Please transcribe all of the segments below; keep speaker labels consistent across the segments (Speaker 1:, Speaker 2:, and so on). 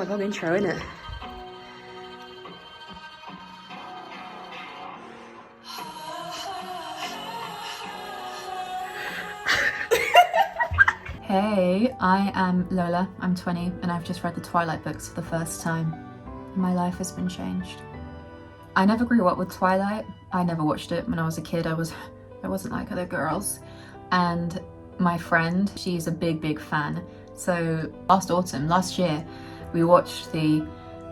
Speaker 1: quite a long intro, isn't it? Hey, I am Lola, I'm 20, and I've just read the Twilight books for the first time. My life has been changed. I never grew up with Twilight. I never watched it when I was a kid. I wasn't like other girls. And my friend, she's a big fan. So last year, we watched the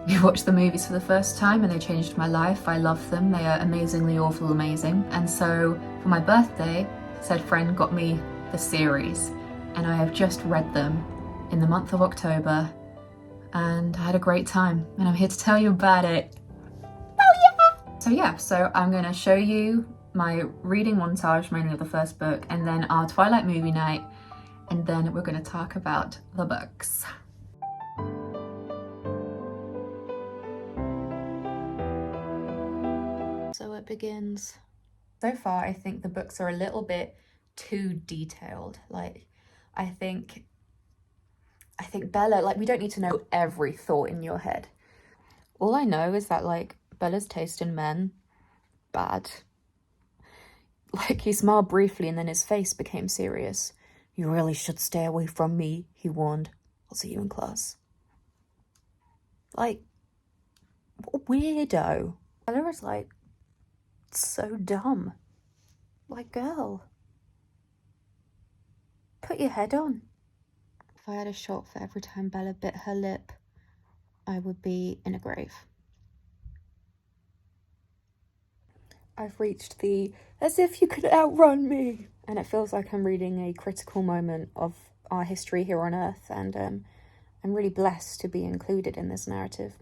Speaker 1: movies for the first time and they changed my life. I love them. They are amazingly awful amazing. And so for my birthday, said friend got me the series and I have just read them in the month of October and I had a great time and I'm here to tell you about it. Oh yeah! So I'm going to show you my reading montage, mainly of the first book, and then our Twilight movie night, and then we're going to talk about the books. So it begins. So far, I think the books are a little bit too detailed. Like, I think Bella, like, we don't need to know every thought in your head. All I know is that, like, Bella's taste in men, bad. Like, he smiled briefly and then his face became serious. You really should stay away from me, he warned. I'll see you in class. Like, what a weirdo. Bella is, like, so dumb. Like, girl, put your head on. If I had a shot for every time Bella bit her lip, I would be in a grave. I've reached the as if you could outrun me, and it feels like I'm reading a critical moment of our history here on Earth, and I'm really blessed to be included in this narrative.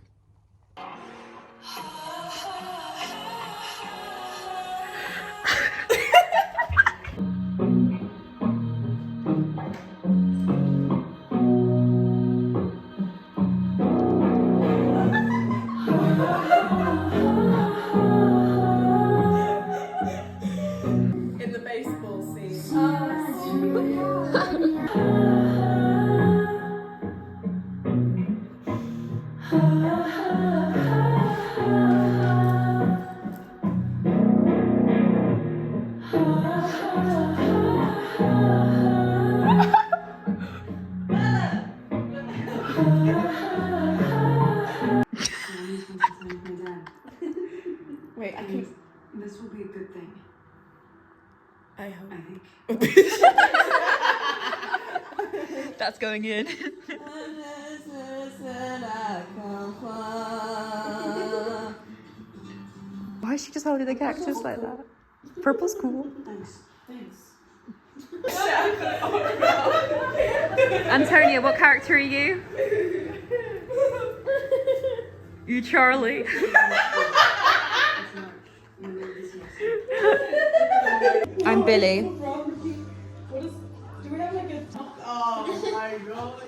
Speaker 2: In the baseball scene. Wait, I can.
Speaker 3: This will be a good thing.
Speaker 2: I hope.
Speaker 3: I think.
Speaker 1: That's going in. Why is she just holding the cactus like that? Purple's cool.
Speaker 3: Thanks.
Speaker 1: Antonia, what character are you? You Charlie. I'm Billy.
Speaker 2: Do we have like a... Oh my god.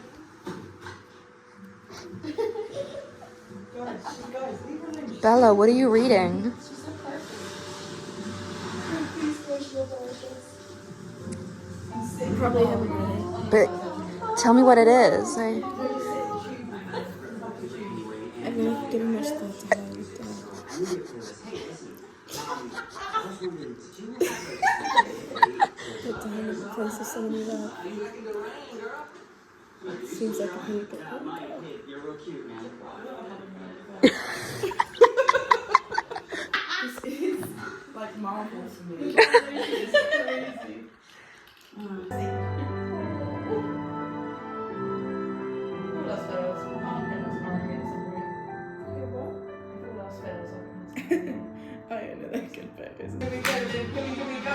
Speaker 2: Guys, leave her alone.
Speaker 1: Bella, what are you reading?
Speaker 2: Probably haven't read it.
Speaker 1: But tell me what it is.
Speaker 2: I've never given much thought to how I looked at Put down in the place of someone you love. Seems like a pretty good one.
Speaker 3: You're real cute, man.
Speaker 2: This is like Marvel for me. It's crazy. Oh yeah, no, that's good bit, isn't it? Here we go, here we go.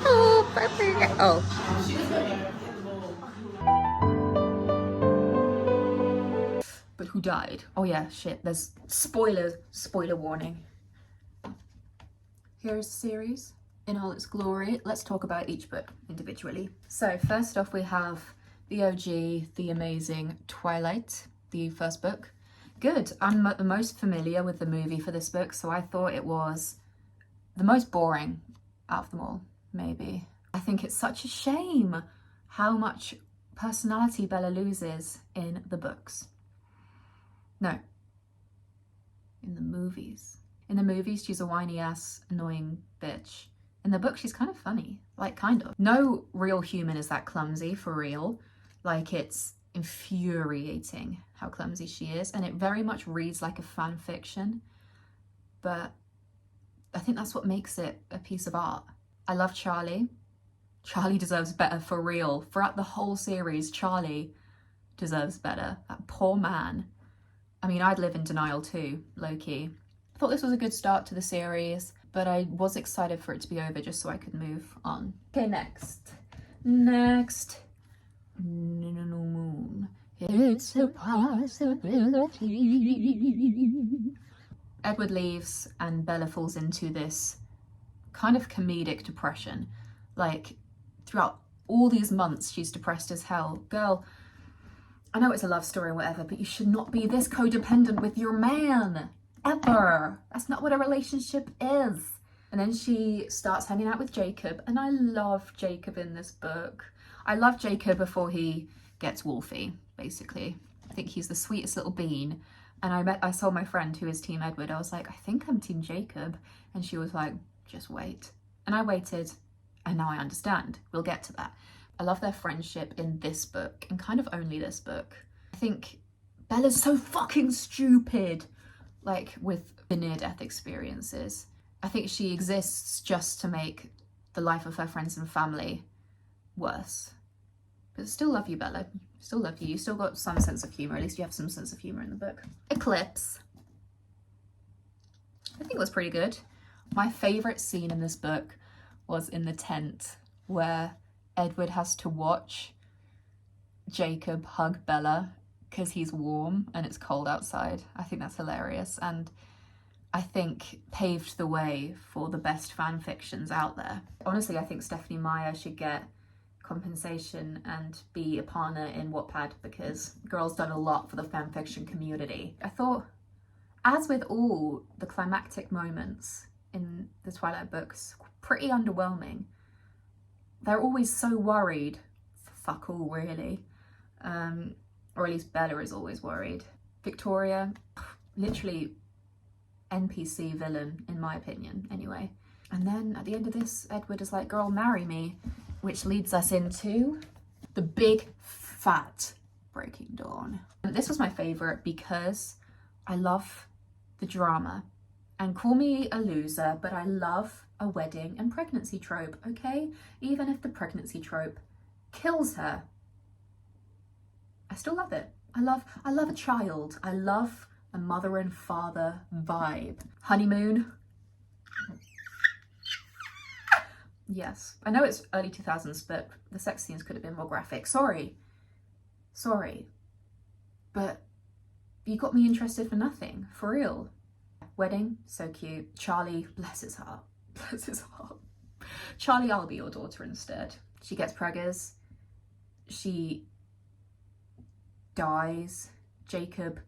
Speaker 1: Oh, perfect. Oh. But who died? Oh yeah, shit. There's spoilers. Spoiler warning. Here's the series in all its glory. Let's talk about each book individually. So first off, we have the OG, the amazing Twilight, the first book. Good. I'm the most familiar with the movie for this book, so I thought it was the most boring out of them all, maybe. I think it's such a shame how much personality Bella loses in the books. No. In the movies. In the movies, she's a whiny ass, annoying bitch. In the book, she's kind of funny. Like, kind of. No real human is that clumsy, for real. Like, it's infuriating how clumsy she is. And it very much reads like a fan fiction. But I think that's what makes it a piece of art. I love Charlie. Charlie deserves better, for real. Throughout the whole series, Charlie deserves better. That poor man. I mean, I'd live in denial too, low-key. I thought this was a good start to the series, but I was excited for it to be over just so I could move on. Okay, next. Next. Moon. It's a possibility. Edward leaves and Bella falls into this kind of comedic depression. Like, throughout all these months, she's depressed as hell. Girl, I know it's a love story or whatever, but you should not be this codependent with your man. Ever. That's not what a relationship is. And then she starts hanging out with Jacob, and I love Jacob in this book. I love Jacob before he gets wolfy, basically. I think he's the sweetest little bean. And I saw my friend who is Team Edward. I was like, I think I'm Team Jacob. And she was like, just wait. And I waited, and now I understand. We'll get to that. I love their friendship in this book, and kind of only this book. I think Bella's so fucking stupid, like with the near-death experiences. I think she exists just to make the life of her friends and family worse. But still love you, Bella. Still love you. You still got some sense of humour. At least you have some sense of humour in the book. Eclipse. I think it was pretty good. My favourite scene in this book was in the tent where Edward has to watch Jacob hug Bella because he's warm and it's cold outside. I think that's hilarious, and I think paved the way for the best fan fictions out there. Honestly, I think Stephanie Meyer should get compensation and be a partner in Wattpad, because girl's done a lot for the fan fiction community. I thought, as with all the climactic moments in the Twilight books, pretty underwhelming. They're always so worried. Fuck all, really. Or at least Bella is always worried. Victoria, literally NPC villain, in my opinion, anyway. And then at the end of this, Edward is like, girl, marry me. Which leads us into the big, fat Breaking Dawn. And this was my favourite because I love the drama. And call me a loser, but I love a wedding and pregnancy trope, okay? Even if the pregnancy trope kills her, I still love it. I love a child. I love a mother and father vibe. Honeymoon. Yes, I know it's early 2000s, but the sex scenes could have been more graphic. Sorry. But you got me interested for nothing, for real. Wedding, so cute. Charlie, bless his heart. Bless his heart. Charlie, I'll be your daughter instead. She gets preggers. She dies. Jacob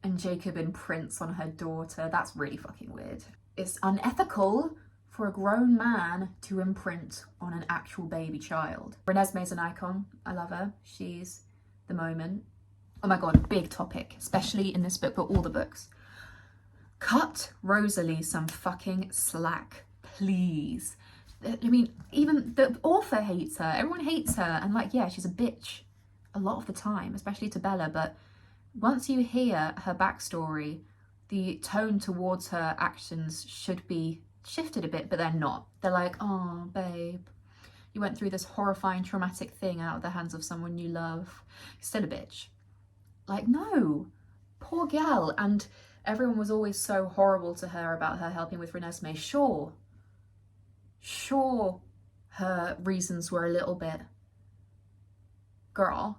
Speaker 1: imprints on her daughter. That's really fucking weird. It's unethical for a grown man to imprint on an actual baby child. Renesmee's an icon. I love her. She's the moment. Oh my god, big topic, especially in this book, but all the books. Cut Rosalie some fucking slack, please. I mean, even the author hates her. Everyone hates her. And like, yeah, she's a bitch a lot of the time, especially to Bella. But once you hear her backstory, the tone towards her actions should be shifted a bit, but they're not. They're like, oh, babe, you went through this horrifying, traumatic thing out of the hands of someone you love. You're still a bitch. Like, no, poor gal. And everyone was always so horrible to her about her helping with Renesmee. Sure, her reasons were a little bit girl,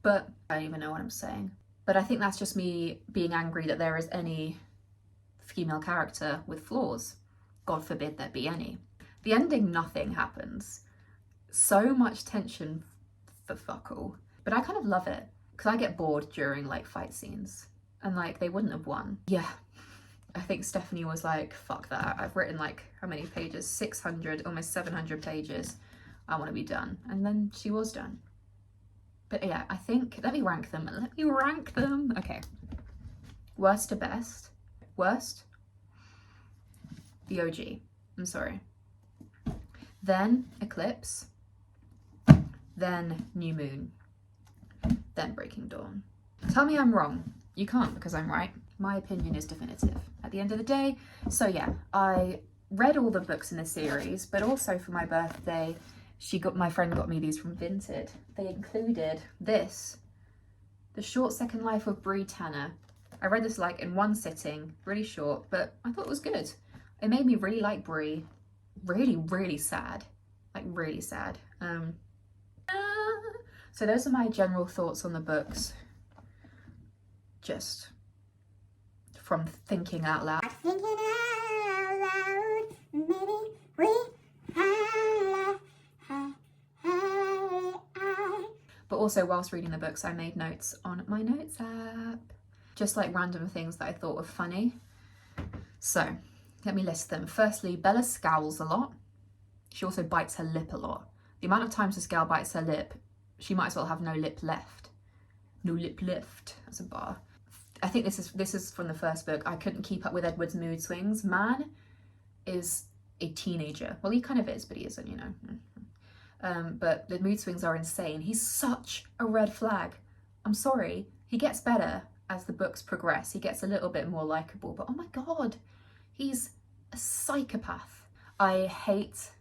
Speaker 1: but I don't even know what I'm saying. But I think that's just me being angry that there is any female character with flaws. God forbid there be any. The ending, nothing happens. So much tension for fuck all. But I kind of love it, because I get bored during like fight scenes, and like they wouldn't have won. Yeah, I think Stephanie was like, fuck that. I've written like, how many pages? 600, almost 700 pages. I want to be done. And then she was done. But yeah, I think, let me rank them. Okay. Worst to best. Worst? The OG. I'm sorry. Then Eclipse. Then New Moon. Then Breaking Dawn. Tell me I'm wrong. You can't, because I'm right. My opinion is definitive at the end of the day. So yeah, I read all the books in the series, but also for my birthday, my friend got me these from Vinted. They included this, The Short Second Life of Bree Tanner. I read this like in one sitting, really short, but I thought it was good. It made me really like Bree. Really, really sad. Like really sad. So those are my general thoughts on the books. Just from thinking out loud.
Speaker 4: Thinking out loud, maybe we
Speaker 1: But also whilst reading the books, I made notes on my notes app. Just like random things that I thought were funny. So let me list them. Firstly, Bella scowls a lot. She also bites her lip a lot. The amount of times this gal bites her lip, she might as well have no lip left. No lip left. That's a bar. I think this is from the first book. I couldn't keep up with Edward's mood swings. Man is a teenager. Well, he kind of is, but he isn't, you know. But the mood swings are insane. He's such a red flag. I'm sorry. He gets better as the books progress. He gets a little bit more likable, but oh my God, he's a psychopath. I hate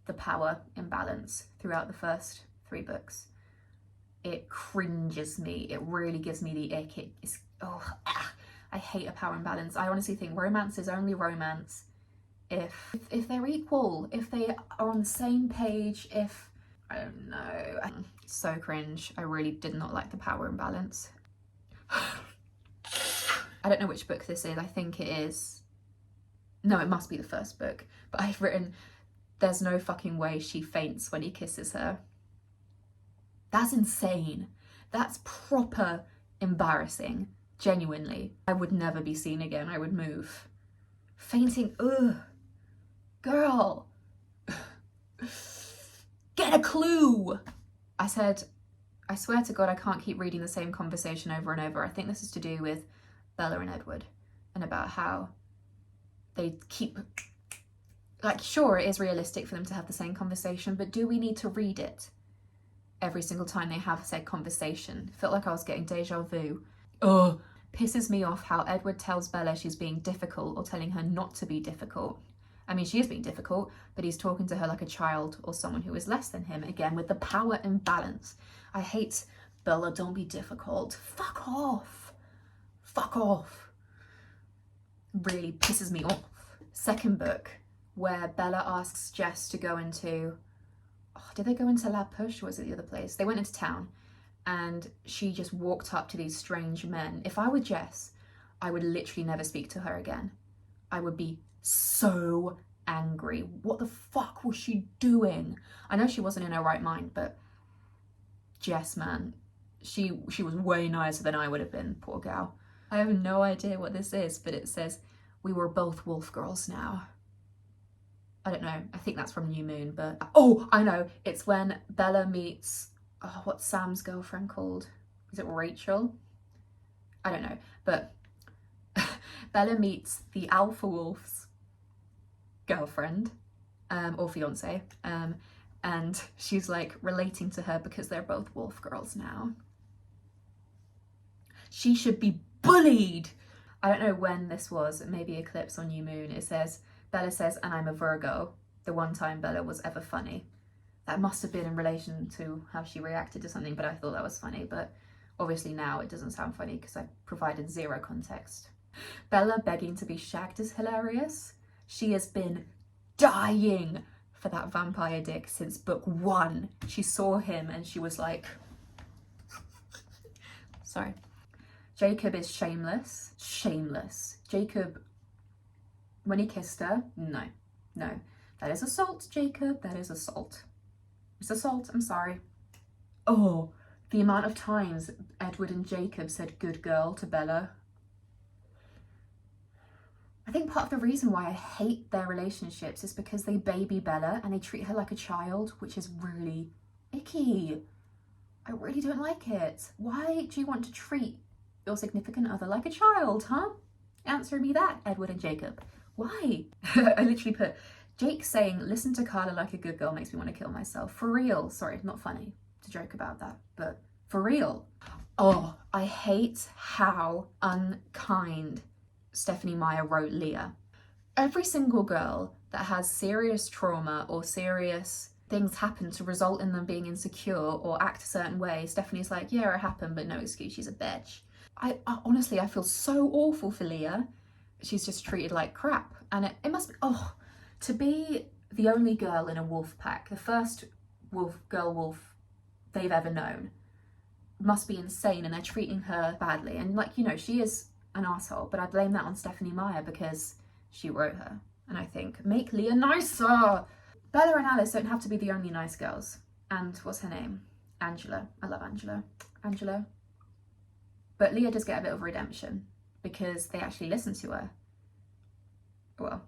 Speaker 1: the power imbalance throughout the first 3 books. It cringes me. It really gives me the ick. I hate a power imbalance. I honestly think romance is only romance if they're equal, if they are on the same page, if, I don't know. So cringe. I really did not like the power imbalance. I don't know which book this is. I think it is. No, it must be the first book. But I've written, there's no fucking way she faints when he kisses her. That's insane. That's proper embarrassing. Genuinely. I would never be seen again. I would move. Fainting, ugh. Girl. Get a clue. I said, I swear to God, I can't keep reading the same conversation over and over. I think this is to do with Bella and Edward and about how they keep, like, sure, it is realistic for them to have the same conversation, but do we need to read it every single time they have said conversation? Felt like I was getting deja vu. Ugh. Pisses me off how Edward tells Bella she's being difficult or telling her not to be difficult. I mean, she is being difficult, but he's talking to her like a child or someone who is less than him, again, with the power imbalance. I hate Bella, don't be difficult. Fuck off. Fuck off. Really pisses me off. Second book, where Bella asks Jess to go into, did they go into La Push or was it the other place? They went into town and she just walked up to these strange men. If I were Jess, I would literally never speak to her again. I would be so angry. What the fuck was she doing? I know she wasn't in her right mind, but Jess, man, she was way nicer than I would have been, poor gal. I have no idea what this is, but it says, we were both wolf girls now. I don't know, I think that's from New Moon, but, oh, I know, it's when Bella meets, what's Sam's girlfriend called? Is it Rachel? I don't know, but Bella meets the alpha wolf's girlfriend, or fiance, and she's like relating to her because they're both wolf girls now. She should be bullied. I don't know when this was, maybe Eclipse or New Moon. It says, Bella says, and I'm a Virgo, the one time Bella was ever funny. That must have been in relation to how she reacted to something, but I thought that was funny. But obviously now it doesn't sound funny because I provided zero context. Bella begging to be shagged is hilarious. She has been dying for that vampire dick since book 1. She saw him and she was like, sorry. Jacob is shameless. Shameless. Jacob, when he kissed her, no. That is assault, Jacob. That is assault. It's assault, I'm sorry. Oh, the amount of times Edward and Jacob said good girl to Bella. I think part of the reason why I hate their relationships is because they baby Bella and they treat her like a child, which is really icky. I really don't like it. Why do you want to treat your significant other like a child, huh? Answer me that, Edward and Jacob. Why? I literally put, Jake saying, listen to Carla like a good girl makes me want to kill myself. For real. Sorry, not funny to joke about that, but for real. Oh, I hate how unkind Stephanie Meyer wrote Leah. Every single girl that has serious trauma or serious things happen to result in them being insecure or act a certain way, Stephanie's like, yeah, it happened, but no excuse, she's a bitch. I honestly, I feel so awful for Leah. She's just treated like crap. And it must be, to be the only girl in a wolf pack, the first girl wolf they've ever known, must be insane, and they're treating her badly. And like, you know, she is an asshole, but I blame that on Stephanie Meyer because she wrote her. And I think, make Leah nicer. Bella and Alice don't have to be the only nice girls. And what's her name? Angela. I love Angela. Angela. But Leah does get a bit of redemption because they actually listen to her. Well,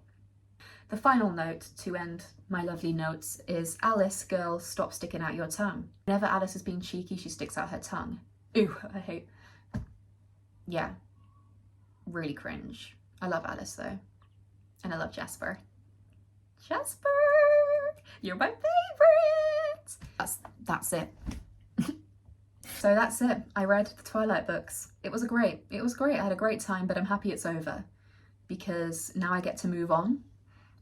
Speaker 1: the final note to end my lovely notes is, Alice, girl, stop sticking out your tongue. Whenever Alice is being cheeky, she sticks out her tongue. Ooh, I hate. Yeah, really cringe. I love Alice though. And I love Jasper. Jasper, you're my favorite. That's it. So that's it. I read the Twilight books. It was great. I had a great time, but I'm happy it's over because now I get to move on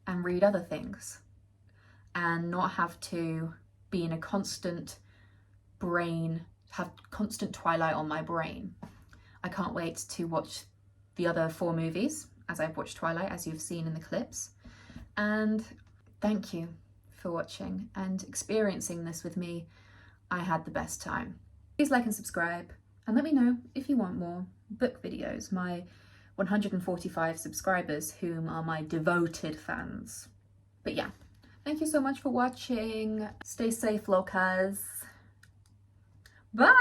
Speaker 1: and read other things and not have to be in a constant have constant Twilight on my brain. I can't wait to watch the other 4 movies as I've watched Twilight, as you've seen in the clips. And thank you for watching and experiencing this with me. I had the best time. Please like and subscribe and let me know if you want more book videos. My 145 subscribers, whom are my devoted fans. But yeah, thank you so much for watching. Stay safe, locas. Bye!